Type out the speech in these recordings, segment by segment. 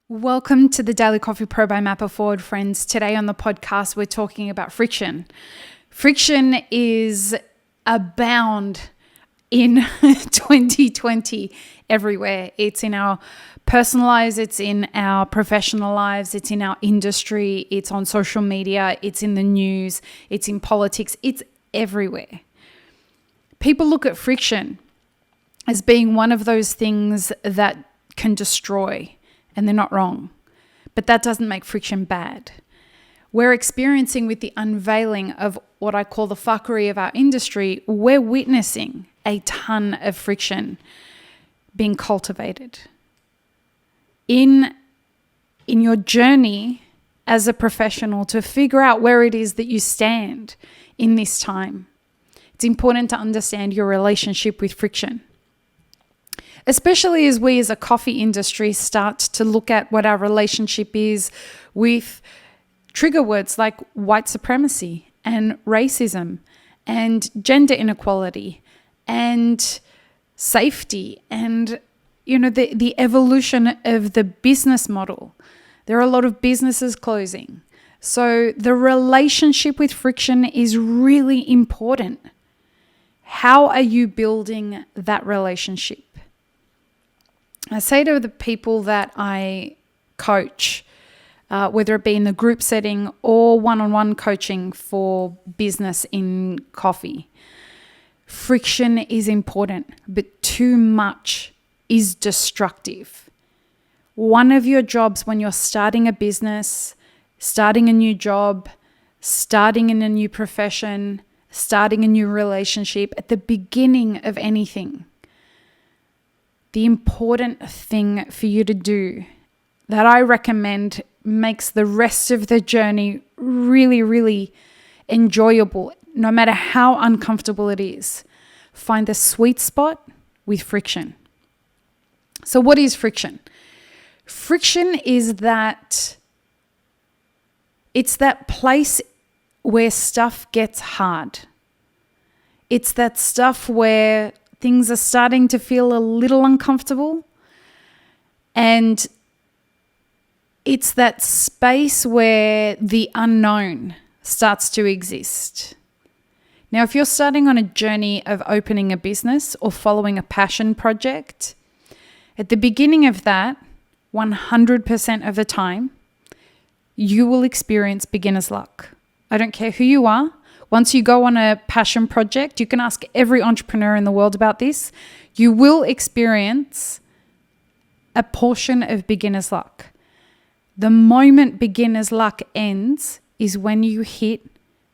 Welcome to the Daily Coffee Pro by Mapper Forward, friends. Today on the podcast, we're talking about friction. Friction is abound in 2020 everywhere. It's in our personal lives, it's in our professional lives, it's in our industry, it's on social media, it's in the news, it's in politics, it's everywhere. People look at friction as being one of those things that can destroy. And they're not wrong. But that doesn't make friction bad. We're experiencing with the unveiling of what I call the fuckery of our industry, we're witnessing a ton of friction being cultivated. In your journey as a professional to figure out where it is that you stand in this time, it's important to understand your relationship with friction. Especially as we as a coffee industry start to look at what our relationship is with trigger words like white supremacy and racism and gender inequality and safety and, the evolution of the business model. There are a lot of businesses closing. So the relationship with friction is really important. How are you building that relationship? I say to the people that I coach, whether it be in the group setting or one-on-one coaching for business in coffee, friction is important, but too much is destructive. One of your jobs when you're starting a business, starting a new job, starting in a new profession, starting a new relationship, at the beginning of anything, the important thing for you to do that I recommend makes the rest of the journey really, really enjoyable, no matter how uncomfortable it is. Find the sweet spot with friction. So what is friction? Friction is it's that place where stuff gets hard. It's that stuff where things are starting to feel a little uncomfortable. And it's that space where the unknown starts to exist. Now, if you're starting on a journey of opening a business or following a passion project, at the beginning of that, 100% of the time, you will experience beginner's luck. I don't care who you are. Once you go on a passion project, you can ask every entrepreneur in the world about this. You will experience a portion of beginner's luck. The moment beginner's luck ends is when you hit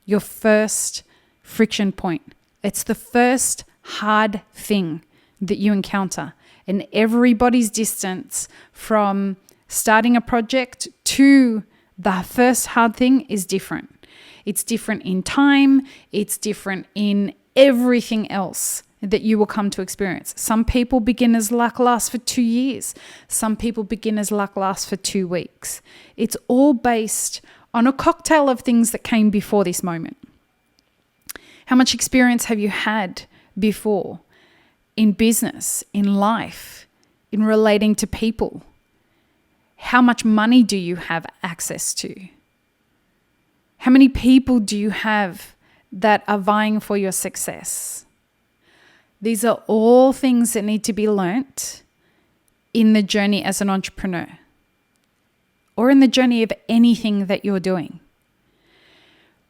your first friction point. It's the first hard thing that you encounter. And everybody's distance from starting a project to the first hard thing is different. It's different in time. It's different in everything else that you will come to experience. Some people beginner's luck lasts for 2 years. Some people beginner's luck lasts for 2 weeks. It's all based on a cocktail of things that came before this moment. How much experience have you had before in business, in life, in relating to people? How much money do you have access to? How many people do you have that are vying for your success? These are all things that need to be learnt in the journey as an entrepreneur or in the journey of anything that you're doing.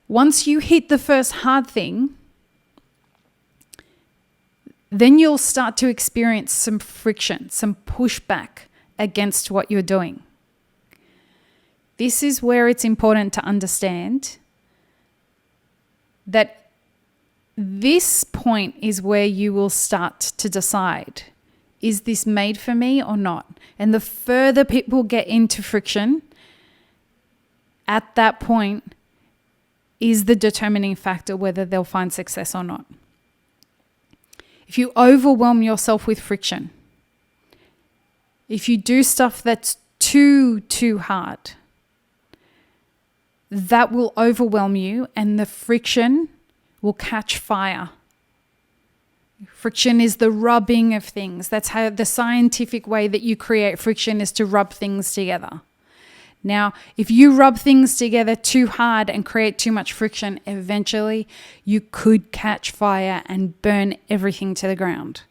Once you hit the first hard thing, then you'll start to experience some friction, some pushback against what you're doing. This is where it's important to understand that this point is where you will start to decide, is this made for me or not? And the further people get into friction, at that point is the determining factor whether they'll find success or not. If you overwhelm yourself with friction, if you do stuff that's too hard, that will overwhelm you and the friction will catch fire. Friction is the rubbing of things. That's how the scientific way that you create friction is to rub things together. Now, if you rub things together too hard and create too much friction, eventually you could catch fire and burn everything to the ground.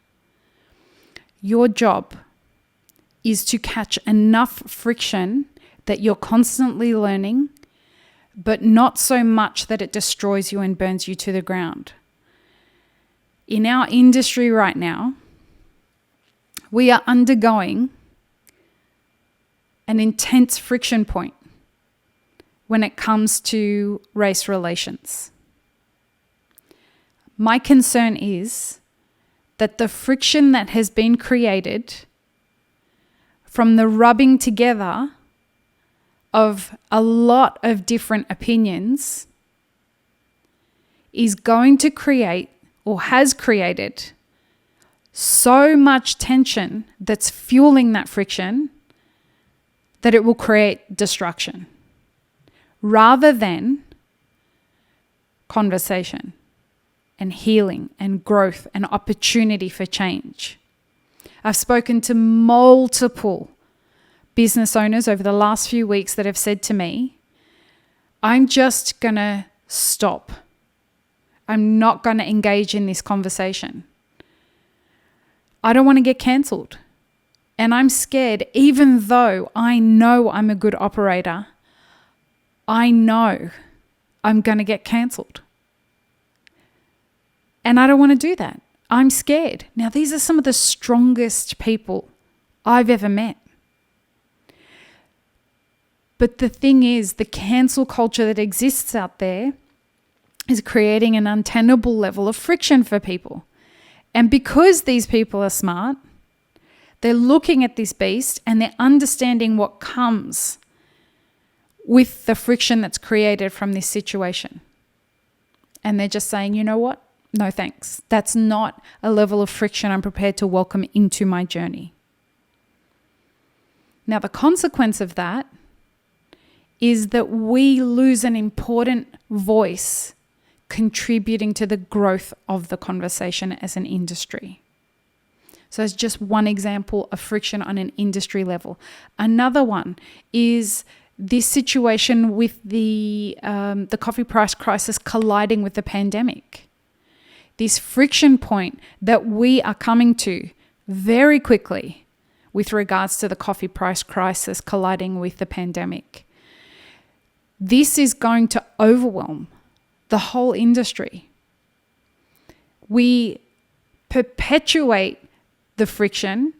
Your job is to catch enough friction that you're constantly learning, but not so much that it destroys you and burns you to the ground. In our industry right now, we are undergoing an intense friction point when it comes to race relations. My concern is that the friction that has been created from the rubbing together of a lot of different opinions is going to create, or has created, so much tension that's fueling that friction that it will create destruction rather than conversation and healing and growth and opportunity for change. I've spoken to multiple business owners over the last few weeks that have said to me, I'm just going to stop. I'm not going to engage in this conversation. I don't want to get cancelled. And I'm scared, even though I know I'm a good operator, I know I'm going to get cancelled. And I don't want to do that. I'm scared. Now, these are some of the strongest people I've ever met. But the thing is, the cancel culture that exists out there is creating an untenable level of friction for people. And because these people are smart, they're looking at this beast and they're understanding what comes with the friction that's created from this situation. And they're just saying, you know what? No thanks. That's not a level of friction I'm prepared to welcome into my journey. Now, the consequence of that is that we lose an important voice contributing to the growth of the conversation as an industry. So it's just one example of friction on an industry level. Another one is this situation with the coffee price crisis colliding with the pandemic. This friction point that we are coming to very quickly with regards to the coffee price crisis colliding with the pandemic. This is going to overwhelm the whole industry. We perpetuate the friction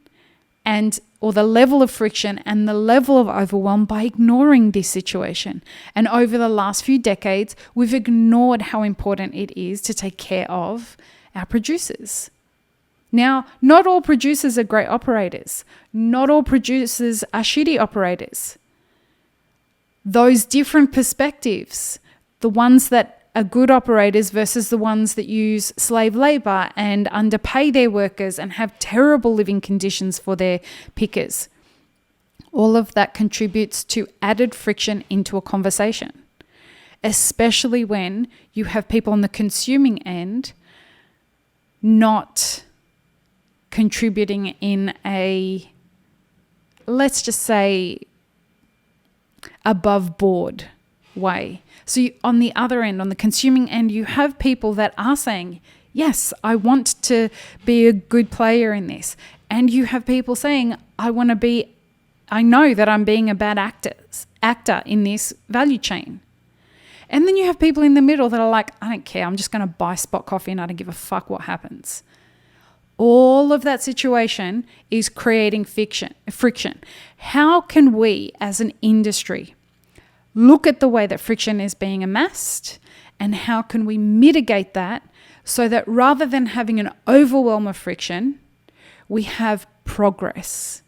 or the level of friction and the level of overwhelm by ignoring this situation. And over the last few decades, we've ignored how important it is to take care of our producers. Now, not all producers are great operators. Not all producers are shitty operators. Those different perspectives, the ones that are good operators versus the ones that use slave labor and underpay their workers and have terrible living conditions for their pickers. All of that contributes to added friction into a conversation, especially when you have people on the consuming end not contributing in a, let's just say, above board way. So on the other end, on the consuming end, you have people that are saying, yes, I want to be a good player in this. And you have people saying, I know that I'm being a bad actor in this value chain. And then you have people in the middle that are like, I don't care, I'm just going to buy spot coffee and I don't give a fuck what happens. All of that situation is creating friction. How can we as an industry look at the way that friction is being amassed and how can we mitigate that so that rather than having an overwhelm of friction, we have progress?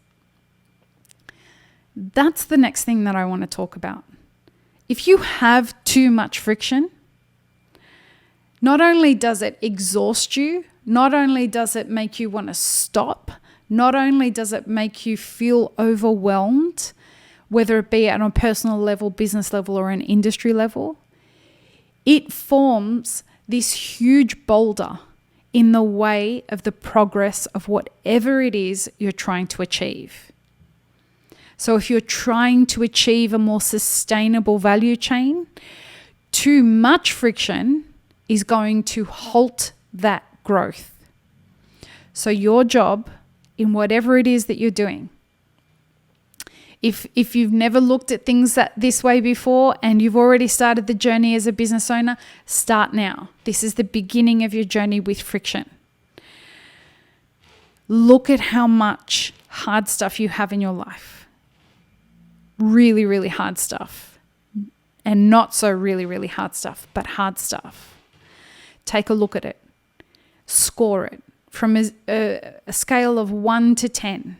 That's the next thing that I want to talk about. If you have too much friction, not only does it exhaust you, not only does it make you want to stop, not only does it make you feel overwhelmed, whether it be at a personal level, business level, or an industry level, it forms this huge boulder in the way of the progress of whatever it is you're trying to achieve. So if you're trying to achieve a more sustainable value chain, too much friction is going to halt that growth. So your job in whatever it is that you're doing, if you've never looked at things this way before and you've already started the journey as a business owner, start now. This is the beginning of your journey with friction. Look at how much hard stuff you have in your life. Really, really hard stuff. And not so really, really hard stuff, but hard stuff. Take a look at it. Score it from a scale of 1 to 10.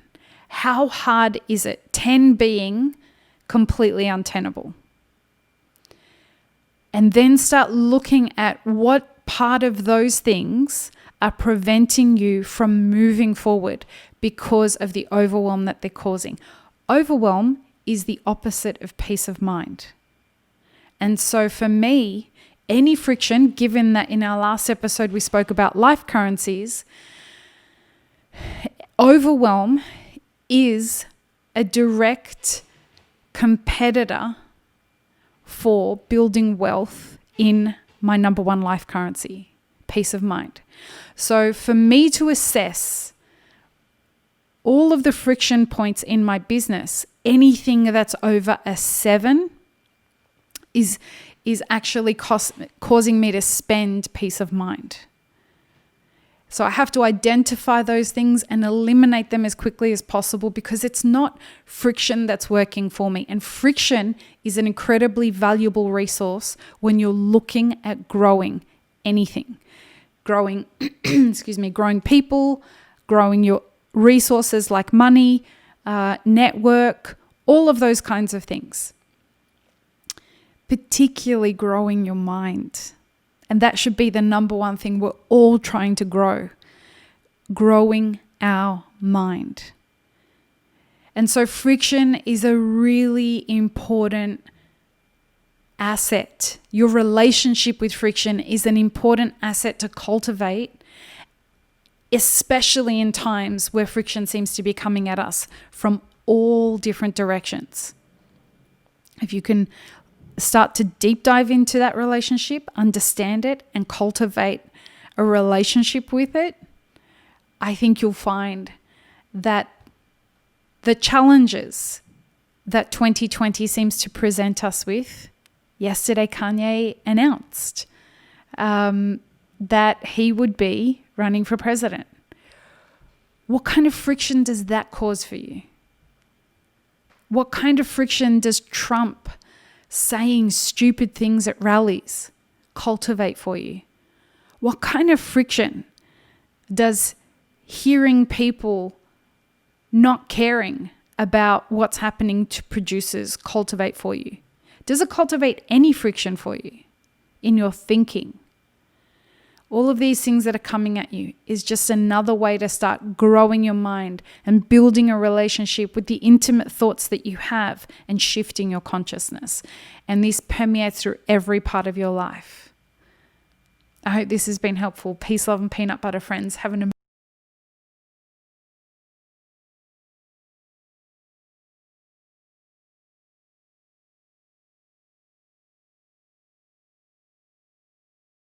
How hard is it? 10 being completely untenable. And then start looking at what part of those things are preventing you from moving forward because of the overwhelm that they're causing. Overwhelm is the opposite of peace of mind. And so for me, any friction, given that in our last episode we spoke about life currencies, overwhelm is a direct competitor for building wealth in my number one life currency, peace of mind. So for me to assess all of the friction points in my business, anything that's over a 7 is actually causing me to spend peace of mind. So I have to identify those things and eliminate them as quickly as possible because it's not friction that's working for me. And friction is an incredibly valuable resource when you're looking at growing anything. Growing, growing people, growing your resources like money, network, all of those kinds of things. Particularly growing your mind. And that should be the number one thing we're all trying to grow. Growing our mind. And so friction is a really important asset. Your relationship with friction is an important asset to cultivate, especially in times where friction seems to be coming at us from all different directions. If you can start to deep dive into that relationship, understand it, and cultivate a relationship with it, I think you'll find that the challenges that 2020 seems to present us with, yesterday Kanye announced that he would be running for president. What kind of friction does that cause for you? What kind of friction does Trump saying stupid things at rallies cultivate for you? What kind of friction does hearing people not caring about what's happening to producers cultivate for you? Does it cultivate any friction for you in your thinking? All of these things that are coming at you is just another way to start growing your mind and building a relationship with the intimate thoughts that you have and shifting your consciousness. And this permeates through every part of your life. I hope this has been helpful. Peace, love, and peanut butter, friends. Have an